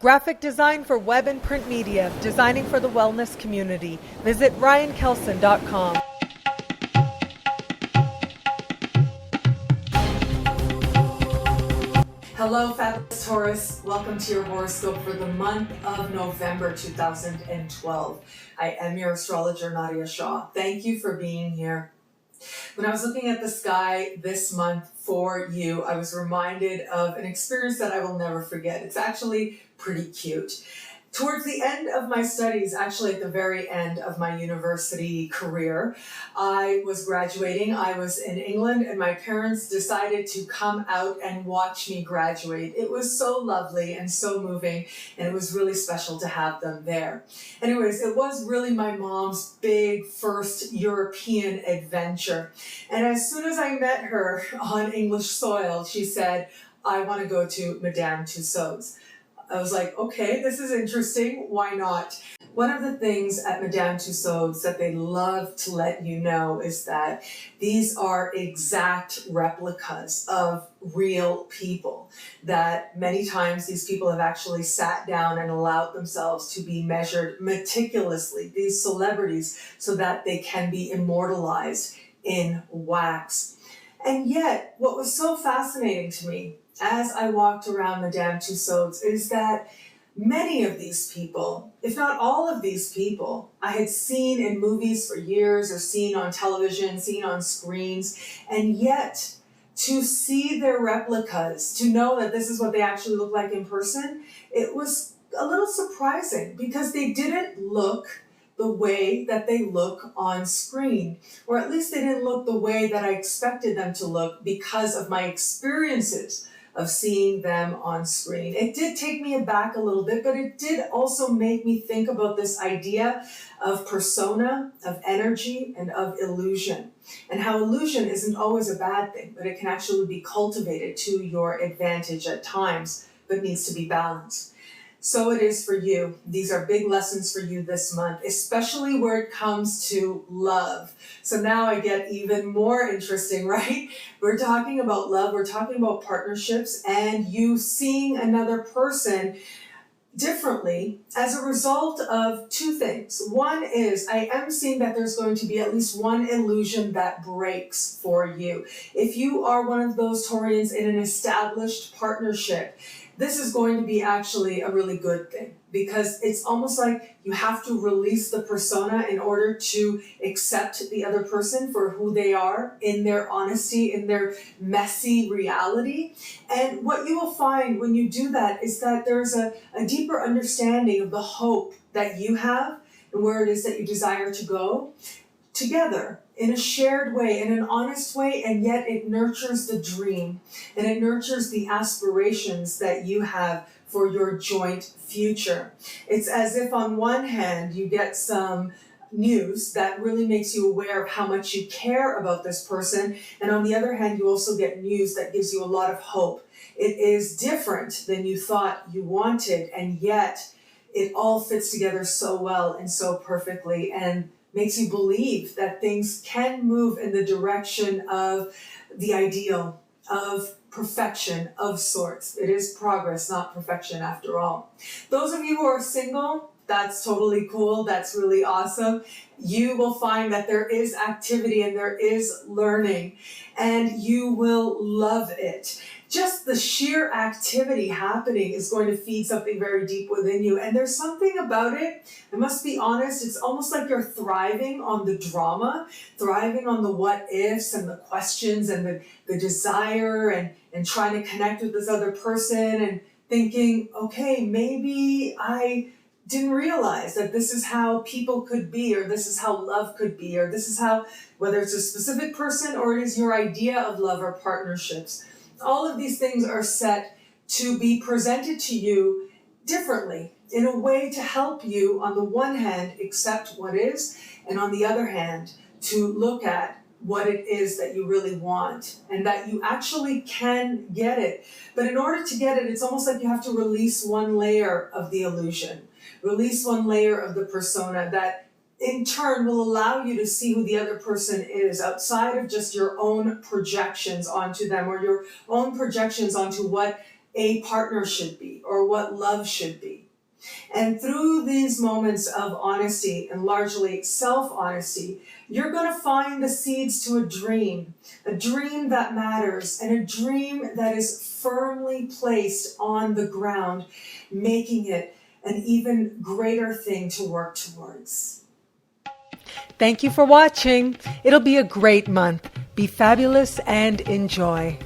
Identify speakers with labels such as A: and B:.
A: Graphic design for web and print media, designing for the wellness community. Visit ryankelson.com.
B: Hello, Fabulous Taurus. Welcome to your horoscope for the month of November 2012. I am your astrologer, Nadiya Shah. Thank you for being here. When I was looking at the sky this month for you, I was reminded of an experience that I will never forget. It's actually pretty cute. Towards the end of my studies, actually at the very end of my university career, I was graduating. I was in England and my parents decided to come out and watch me graduate. It was so lovely and so moving, and it was really special to have them there. Anyways, it was really my mom's big first European adventure. And as soon as I met her on English soil, she said, "I want to go to Madame Tussauds." I was like, okay, this is interesting. Why not? One of the things at Madame Tussauds that they love to let you know is that these are exact replicas of real people. That many times these people have actually sat down and allowed themselves to be measured meticulously, these celebrities, so that they can be immortalized in wax. And yet, what was so fascinating to me as I walked around Madame Tussauds is that many of these people, if not all of these people, I had seen in movies for years or seen on television, seen on screens, and yet to see their replicas, to know that this is what they actually look like in person, it was a little surprising because they didn't look the way that they look on screen, or at least they didn't look the way that I expected them to look because of my experiences of seeing them on screen. It did take me aback a little bit, but it did also make me think about this idea of persona, of energy, and of illusion, and how illusion isn't always a bad thing, but it can actually be cultivated to your advantage at times, but needs to be balanced. So it is for you. These are big lessons for you this month, especially where it comes to love. So now I get even more interesting, right? We're talking about love, we're talking about partnerships, and you seeing another person differently as a result of two things. One is I am seeing that there's going to be at least one illusion that breaks for you. If you are one of those Taurians in an established partnership, this is going to be actually a really good thing because it's almost like you have to release the persona in order to accept the other person for who they are in their honesty, in their messy reality. And what you will find when you do that is that there's a deeper understanding of the hope that you have and where it is that you desire to go together in a shared way, in an honest way, and yet it nurtures the dream and it nurtures the aspirations that you have for your joint future. It's as if on one hand you get some news that really makes you aware of how much you care about this person, and on the other hand you also get news that gives you a lot of hope. It is different than you thought you wanted, and yet it all fits together so well and so perfectly, and makes you believe that things can move in the direction of the ideal, of perfection of sorts. It is progress, not perfection after all. Those of you who are single, that's totally cool. That's really awesome. You will find that there is activity and there is learning, and you will love it. Just the sheer activity happening is going to feed something very deep within you. And there's something about it, I must be honest, it's almost like you're thriving on the drama, thriving on the what ifs and the questions and the desire and trying to connect with this other person and thinking, okay, maybe I didn't realize that this is how people could be, or this is how love could be, or this is how, whether it's a specific person or it is your idea of love or partnerships. All of these things are set to be presented to you differently in a way to help you, on the one hand, accept what is, and on the other hand, to look at what it is that you really want and that you actually can get it. But in order to get it, it's almost like you have to release one layer of the illusion, release one layer of the persona that in turn will allow you to see who the other person is outside of just your own projections onto them or your own projections onto what a partner should be or what love should be. And through these moments of honesty and largely self-honesty, you're going to find the seeds to a dream that matters, and a dream that is firmly placed on the ground, making it an even greater thing to work towards.
A: Thank you for watching. It'll be a great month. Be fabulous and enjoy.